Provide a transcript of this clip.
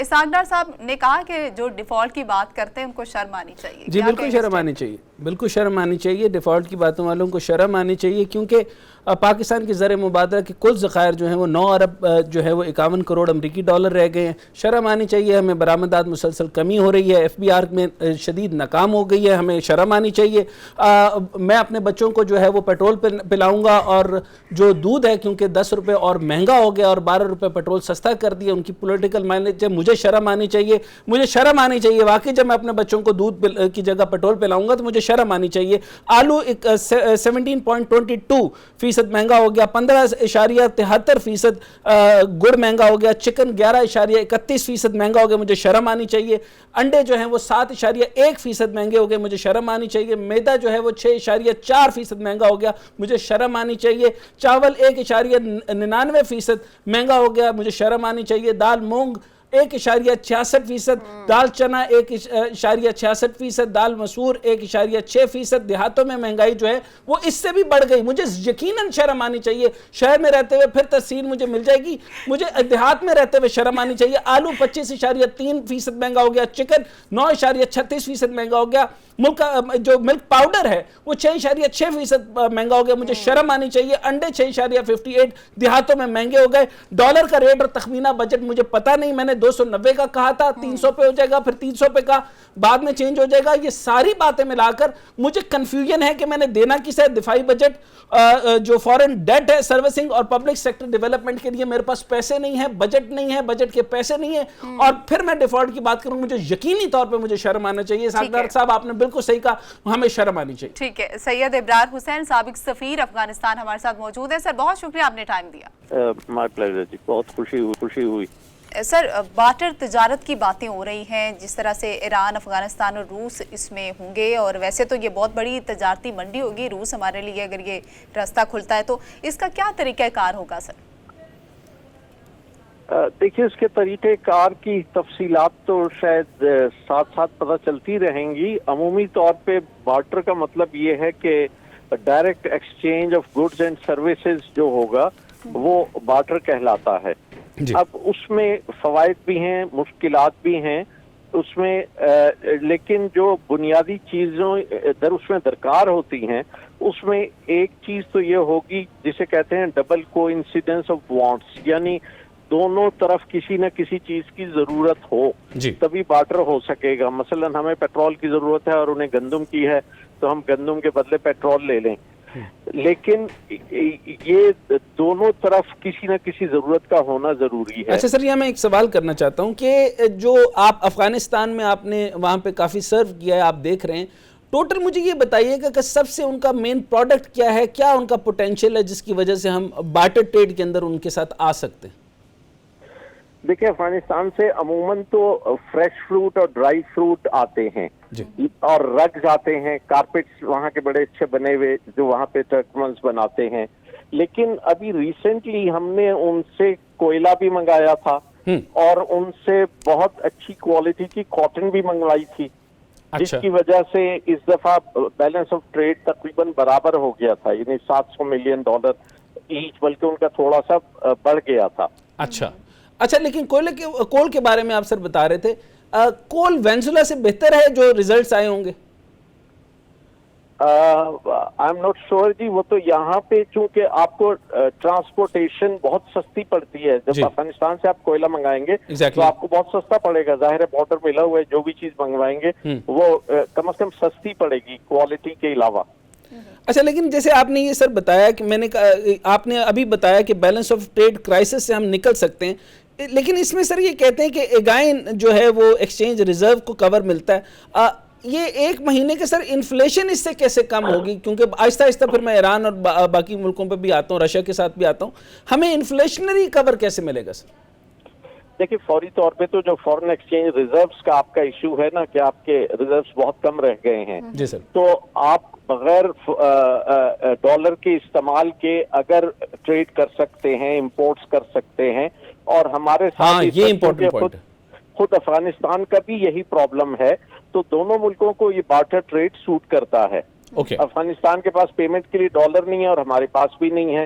اسحاق ڈار صاحب نے کہا کہ جو ڈیفالٹ کی بات کرتے ہیں ان کو شرم آنی چاہیے. جی بالکل شرم آنی چاہیے, بالکل شرم آنی چاہیے, ڈیفالٹ کی باتوں والوں کو شرم آنی چاہیے, کیونکہ پاکستان کے زر مبادلہ کے کل ذخائر جو ہیں وہ 9 ارب جو ہے وہ 51 کروڑ امریکی ڈالر رہ گئے ہیں. شرم آنی چاہیے. ہمیں برآمدات مسلسل کمی ہو رہی ہے, ایف بی آر میں شدید ناکام ہو گئی ہے, ہمیں شرم آنی چاہیے. میں اپنے بچوں کو جو ہے وہ پیٹرول پلاؤں گا, اور جو دودھ ہے کیونکہ 10 روپے اور مہنگا ہو گیا اور 12 روپے پیٹرول سستا کر دیا, ان کی پولیٹیکل مائلیج ہے, مجھے شرم آنی چاہیے. مجھے شرم آنی چاہیے واقعی, جب میں اپنے بچوں کو دودھ کی جگہ پیٹرول پلاؤں گا تو مجھے شرم آنی چاہیے. آلو 17.22% مہنگا ہو گیا, 15.73% گڑ مہنگا ہو گیا, چکن 11.31% مہنگا ہو گیا, مجھے شرم آنی چاہیے. انڈے جو ہیں وہ 7.1% مہنگے ہو گئے, مجھے شرم آنی چاہیے. میدا جو ہے وہ 6.4% مہنگا ہو گیا, مجھے شرم آنی چاہیے. چاول 1.99% مہنگا ہو گیا, مجھے شرم آنی چاہیے. دال مونگ 1.66%, دال چنا 1.66%, دال مسور 1.6%. دیہاتوں میں مہنگائی جو ہے وہ اس سے بھی بڑھ گئی, مجھے یقیناً شرم آنی چاہیے. شہر میں رہتے ہوئے پھر تحصیل مجھے مل جائے گی, مجھے دیہات میں رہتے ہوئے شرم آنی چاہیے. آلو 25.3% مہنگا ہو گیا, چکن 9.36% مہنگا ہو گیا, جو ملک پاؤڈر ہے وہ 6.6% مہنگا ہو گیا, مجھے شرم آنی چاہیے. انڈے 6.58 دیہاتوں میں مہنگے ہو گئے. ڈالر کا ریٹ اور تخمینہ بجٹ مجھے پتہ نہیں, میں نے 290 کا کہا تھا, 300 پہ ہو جائے گا, پھر 300 پہ کا بعد میں چینج ہو جائے گا. یہ ساری باتیں ملا کر مجھے کنفیوژن ہے کہ میں نے دینا کس ہے. دفاعی بجٹ, جو فورن ڈیٹ ہے سروسنگ اور پبلک سیکٹر ڈیولپمنٹ کے لیے میرے پاس پیسے نہیں ہیں, بجٹ نہیں ہے, بجٹ کے پیسے نہیں ہیں, اور پھر میں ڈیفالٹ کی بات کروں, مجھے یقینی طور پہ مجھے شرم آنا چاہیے. ساکدار صاحب آپ نے بالکل صحیح کہا, ہمیں شرم آنی چاہیے. ٹھیک ہے, سید ابرار حسین سابق سفیر افغانستان ہمارے ساتھ موجود ہے. سر بہت شکریہ, آپ نے ٹائم دیا. مائی پلیزر جی, بہت خوشی ہوئی. سر بارٹر تجارت کی باتیں ہو رہی ہیں, جس طرح سے ایران, افغانستان اور روس اس میں ہوں گے, اور ویسے تو یہ بہت بڑی تجارتی منڈی ہوگی روس ہمارے لیے اگر یہ راستہ کھلتا ہے, تو اس کا کیا طریقہ کار ہوگا سر؟ دیکھیے, اس کے طریقہ کار کی تفصیلات تو شاید ساتھ ساتھ پتہ چلتی رہیں گی. عمومی طور پہ بارٹر کا مطلب یہ ہے کہ direct exchange of goods and services جو ہوگا وہ بارٹر کہلاتا ہے. اب اس میں فوائد بھی ہیں, مشکلات بھی ہیں اس میں, لیکن جو بنیادی چیزوں اس میں درکار ہوتی ہیں, اس میں ایک چیز تو یہ ہوگی جسے کہتے ہیں ڈبل کو انسیڈنس آف وانٹس, یعنی دونوں طرف کسی نہ کسی چیز کی ضرورت ہو تبھی بارٹر ہو سکے گا. مثلا ہمیں پیٹرول کی ضرورت ہے اور انہیں گندم کی ہے, تو ہم گندم کے بدلے پیٹرول لے لیں, لیکن یہ دونوں طرف کسی نہ کسی ضرورت کا ہونا ضروری ہے. اچھا سر, یہ میں ایک سوال کرنا چاہتا ہوں کہ جو آپ افغانستان میں آپ نے وہاں پہ کافی سرو کیا ہے, آپ دیکھ رہے ہیں, ٹوٹل مجھے یہ بتائیے کہ سب سے ان کا مین پروڈکٹ کیا ہے, کیا ان کا پوٹینشیل ہے جس کی وجہ سے ہم بارٹر ٹریڈ کے اندر ان کے ساتھ آ سکتے ہیں؟ دیکھیں, افغانستان سے عموماً تو فریش فروٹ اور ڈرائی فروٹ آتے ہیں اور رگز آتے ہیں, کارپیٹس وہاں کے بڑے اچھے بنے ہوئے جو وہاں پہ ٹرکمنز بناتے ہیں. لیکن ابھی ریسنٹلی ہم نے ان سے کوئلہ بھی منگایا تھا اور ان سے بہت اچھی کوالٹی کی کاٹن بھی منگوائی تھی, جس کی وجہ سے اس دفعہ بیلنس آف ٹریڈ تقریباً برابر ہو گیا تھا, یعنی $700 ملین ایچ, بلکہ ان کا تھوڑا سا بڑھ گیا تھا. اچھا, لیکن کول کے بارے میں آپ سر بتا رہے تھے, کول وینزولا سے بہتر ہے جو ریزلٹس آئے ہوں گے؟ آئی ایم ناٹ شیور جی, وہ تو یہاں پہ چونکہ آپ کو ٹرانسپورٹیشن بہت سستی پڑتی ہے, جب افغانستان سے آپ کوئلہ منگائیں گے تو آپ کو بہت سستا پڑے گا. ظاہر ہے بارڈر ملا ہوا ہے, جو بھی چیز منگوائیں گے وہ کم از کم سستی پڑے گی کوالٹی کے علاوہ. اچھا, لیکن جیسے آپ نے یہ سر بتایا کہ میں نے آپ نے ابھی بتایا کہ بیلنس آف ٹریڈ کرائسس سے ہم نکل سکتے ہیں, لیکن اس میں سر یہ کہتے ہیں کہ اگائن جو ہے وہ ایکسچینج ریزرو کو کور ملتا ہے, یہ 1 مہینے کے سر انفلیشن اس سے کیسے کم ہوگی؟ کیونکہ آہستہ آہستہ پھر میں ایران اور باقی ملکوں پہ بھی آتا ہوں, رشیا کے ساتھ بھی آتا ہوں, ہمیں انفلیشنری کور کیسے ملے گا سر؟ دیکھیں, فوری طور پہ تو جو فورن ایکسچینج ریزروز کا آپ کا ایشو ہے نا کہ آپ کے ریزروز بہت کم رہ گئے ہیں, جی سر, تو آپ بغیر ڈالر کے استعمال کے اگر ٹریڈ کر سکتے ہیں, امپورٹس کر سکتے ہیں, اور ہمارے ساتھ خود افغانستان کا بھی یہی پرابلم ہے, تو دونوں ملکوں کو یہ بارٹر ٹریڈ سوٹ کرتا ہے. افغانستان کے پاس پیمنٹ کے لیے ڈالر نہیں ہے اور ہمارے پاس بھی نہیں ہے,